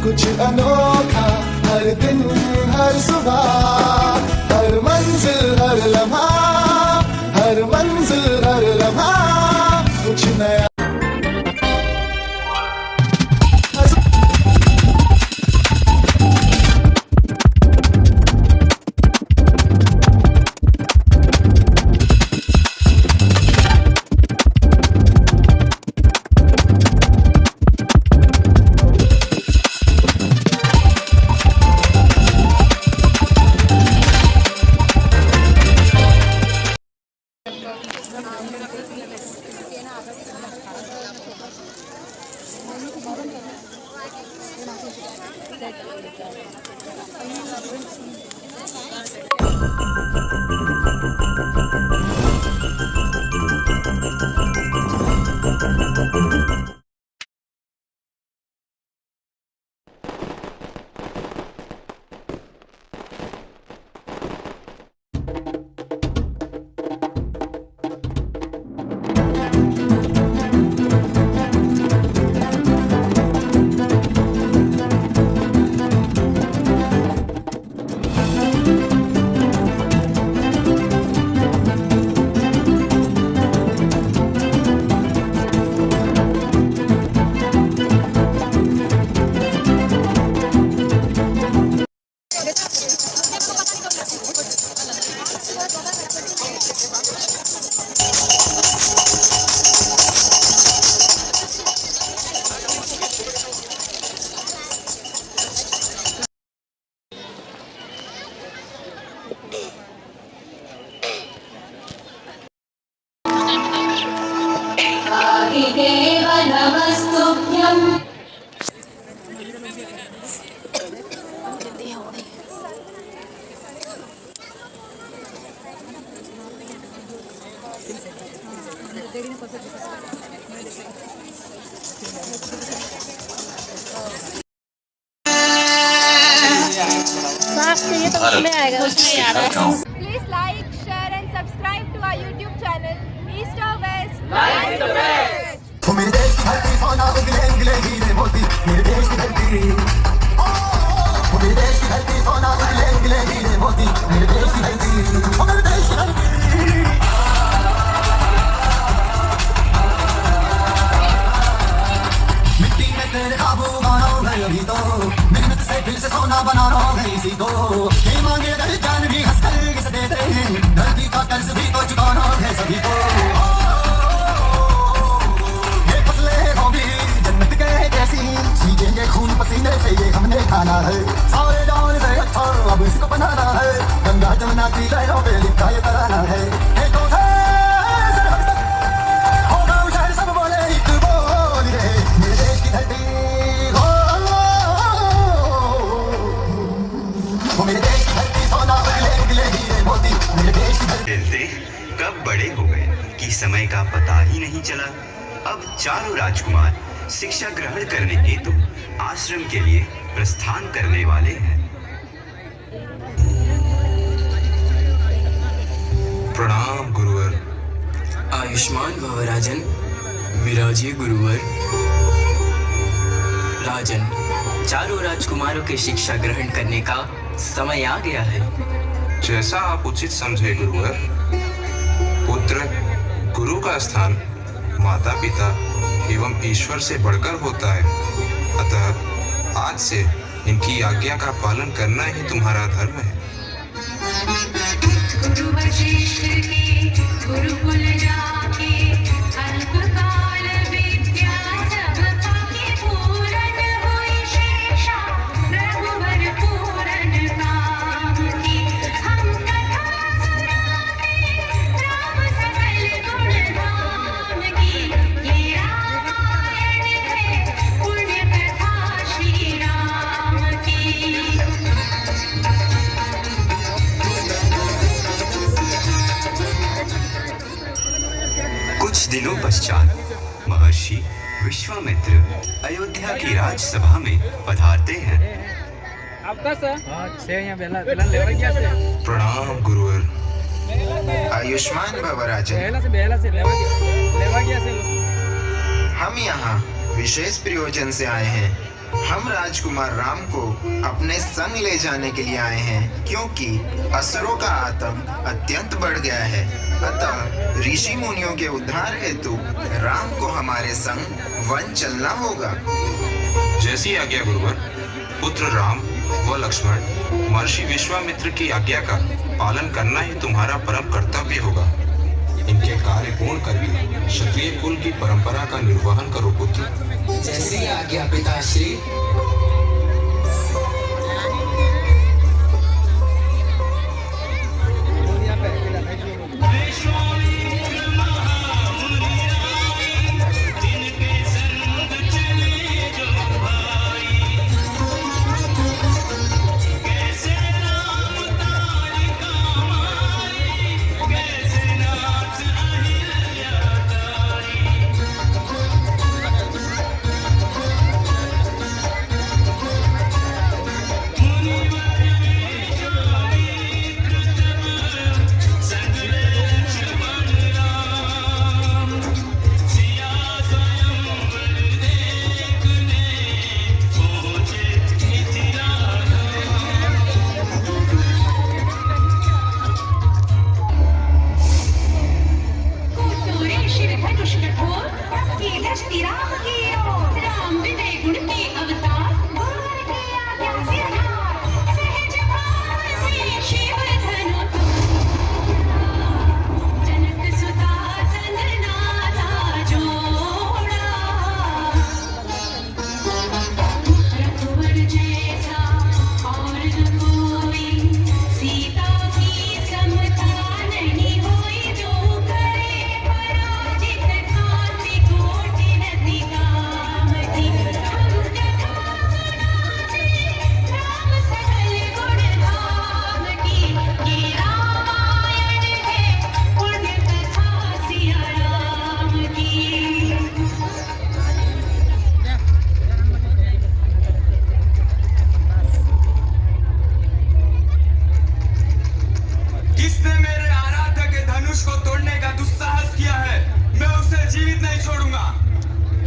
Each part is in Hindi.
कुछ अनोखा हर दिन हर सुबह, हर मंजिल हर लम्हा, हर मंजिल हर लम्हा कुछ नया। Please like, share and subscribe to our YouTube channel East or West. Like the best. मेरे देश की धरती सोना उगले उगले हीरे मोती, मेरे देश की धरती, मेरे देश की धरती सोना उगले उगले हीरे मोती, मेरे देश की धरती, मेरे देश की धरती। मिट्टी में तेरे काबू गाना है अभी तो, मेहनत से फिर से सोना बना रहा है इसी को। ये मांगे अगर जान भी हंस कर किसे देते हैं, धरती का कर्ज भी तो चुकाना है सभी को। सीखेंगे खून पसीने से ये हमने खाना है, सारे जान से अच्छा अब इसको बनाना है। गंगा जमुना की लहरों पे लिखा ये तराना है, खेतों से सरहद तक हो गाँव शहर सब बोले एक बोल रहे, मेरे देश की धरती हो, मेरे देश की धरती सोना उगले उगले हीरे मोती, मेरे देश की धरती। खेलते कब बड़े हो गए कि समय का पता ही नहीं चला। अब चारों राजकुमार शिक्षा ग्रहण करने हेतु आश्रम के लिए प्रस्थान करने वाले हैं। प्रणाम गुरुवर। आयुष्मान भव राजन। विराजिए गुरुवर। राजन, चारों राजकुमारों के शिक्षा ग्रहण करने का समय आ गया है। जैसा आप उचित समझे गुरुवर। पुत्र गुरु का स्थान माता पिता एवं ईश्वर से बढ़कर होता है। अतः आज से इनकी आज्ञा का पालन करना ही तुम्हारा धर्म है। गुरु वशिष्ठ के गुरुकुल जाके अल्पकाल विद्या सब पाके पूरन हुई शेषा रघुवर पूरन काम की। हम कथा सुनाते राम सकल गुण धाम की। ये रामायण है पुण्य कथा श्री राम की। कुछ दिनों पश्चात महर्षि विश्वामित्र अयोध्या की राजसभा में पधारते हैं। प्रणाम गुरुवर। आयुष्मान भव राजन। हम यहाँ विशेष प्रयोजन से आए हैं। हम राजकुमार राम को अपने संग ले जाने के लिए आए हैं, क्योंकि असुरों का आतंक अत्यंत बढ़ गया है। अतः ऋषि मुनियों के उद्धार हेतु राम को हमारे संग वन चलना होगा। जैसी आज्ञा गुरुवर। पुत्र राम व लक्ष्मण महर्षि विश्वामित्र की आज्ञा का पालन करना ही तुम्हारा परम कर्तव्य होगा। इनके कार्य पूर्ण करके क्षत्रिय कुल की परंपरा का निर्वहन करो पुत्र। जैसी आज्ञा पिताश्री।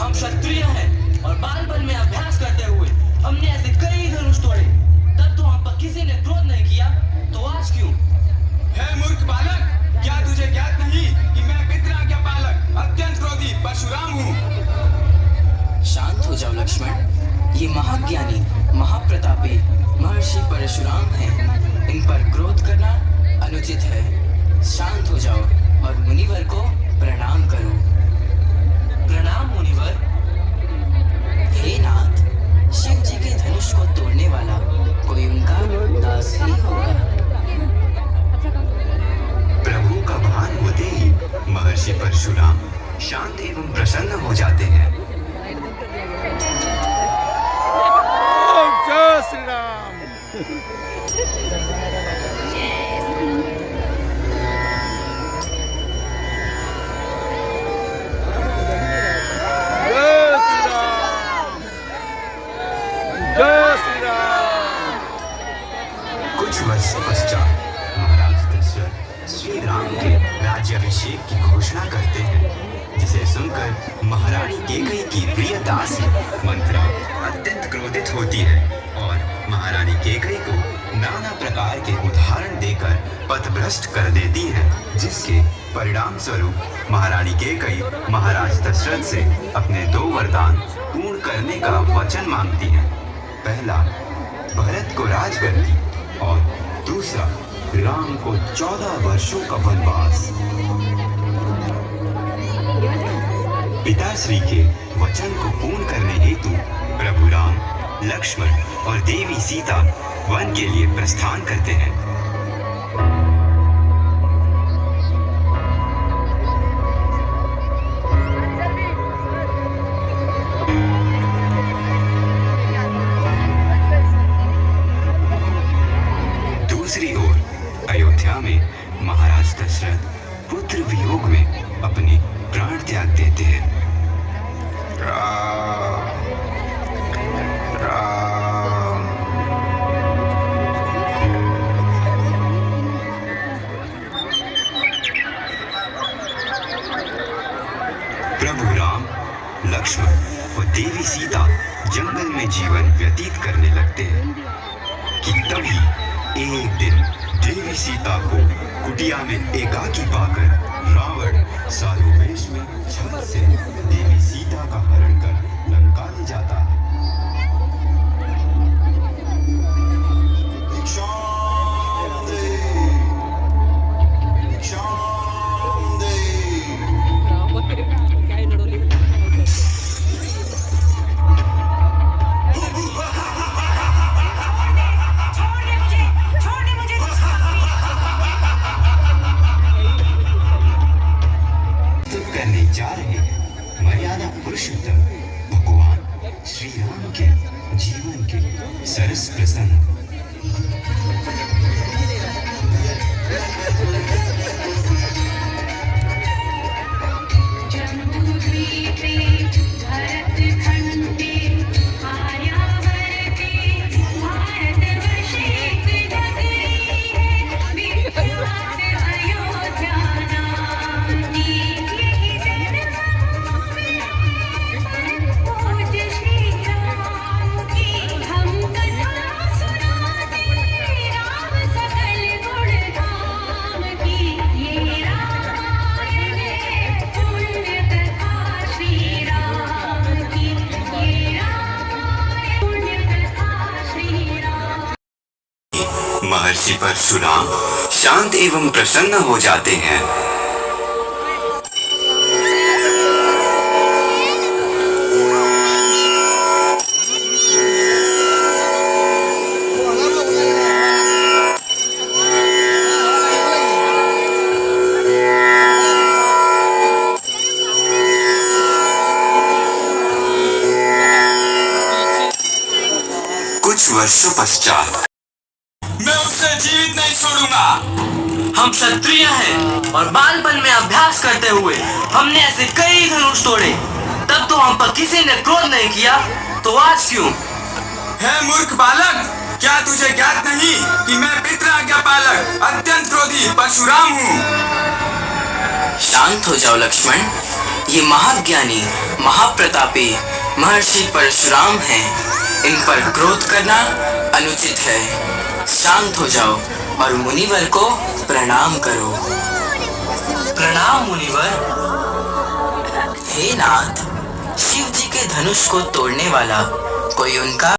हम क्षत्रिय हैं और बाल बल में अभ्यास करते हुए हमने ऐसे कई धनुष तोड़े, तब तो हम पर किसी ने क्रोध नहीं किया, तो आज क्यों? है मूर्ख बालक, क्या तुझे ज्ञात नहीं कि मैं पितृआज्ञा पालक अत्यंत क्रोधी परशुराम हूँ। शांत हो जाओ लक्ष्मण, ये महाज्ञानी महाप्रतापी महर्षि परशुराम हैं। इन पर क्रोध करना अनुचित है। शांत हो जाओ और मुनिवर को प्रणाम करो। प्रणाम मुनिवर। हे नाथ, शिव जी के धनुष को तोड़ने वाला कोई उनका दास ही होगा। प्रभु का भान होते ही महर्षि परशुराम शांत एवं प्रसन्न हो जाते हैं। जय श्री राम। कुछ वर्षों पश्चात महाराज दशरथ श्री राम के राज्याभिषेक की घोषणा करते हैं, जिसे सुनकर महारानी कैकेयी की प्रिय दासी मंथरा अत्यंत क्रोधित होती है और महारानी कैकेयी को नाना प्रकार के उदाहरण देकर पथभ्रष्ट कर देती हैं, जिसके परिणाम स्वरूप महारानी कैकेयी महाराज दशरथ से अपने 2 वरदान पूर्ण करने का वचन मांगती हैं। पहला, भरत को राजगद्दी, और दूसरा, राम को 14 वर्षों का वनवास। पिताश्री के वचन को पूर्ण करने हेतु प्रभु राम, लक्ष्मण और देवी सीता वन के लिए प्रस्थान करते हैं। दूसरी ओर अयोध्या में महाराज दशरथ पुत्र वियोग में अपने प्राण त्याग देते हैं। राम राम। प्रभु राम, लक्ष्मण और देवी सीता जंगल में जीवन व्यतीत करने लगते हैं कि तभी एक दिन देवी सीता को कुटिया में एकाकी पाकर रावण साधुवेश में छल से देवी सीता का हरण कर लंका ले जाता है। करने जा रहे हैं मर्यादा पुरुषोत्तम भगवान श्री राम के जीवन के सरस प्रसंग। जम्बूद्वीपे भरतखण्डे आर्यावर्ते भारतवर्षे त्रिनगरी विख्यात अयोध्या नाम्नी पूज्य श्री राम की हम कथा सुनाते, राम सकल गुण धाम की ये रामायण है, पुण्य कथा श्री राम की ये रामायण, पुण्य कथा श्री राम। महर्षि परशुराम शांत एवं प्रसन्न हो जाते हैं। कुछ वर्षों पश्चात मैं उसे जीवित नहीं छोड़ूंगा। हम क्षत्रिय हैं और बालपन में अभ्यास करते हुए हमने ऐसे कई धनुष तोड़े, तब तो हम पर किसी ने क्रोध नहीं किया, तो आज क्यों? है मूर्ख बालक, क्या तुझे ज्ञात नहीं कि मैं पितृआज्ञा पालक अत्यंत क्रोधी परशुराम हूँ। शांत हो जाओ लक्ष्मण, ये महाज्ञानी महाप्रतापी महर्षि परशुराम हैं, इन पर क्रोध करना अनुचित है। शांत हो जाओ और मुनिवर को प्रणाम करो। प्रणाम मुनिवर। हे नाथ, शिव जी के धनुष को तोड़ने वाला कोई उनका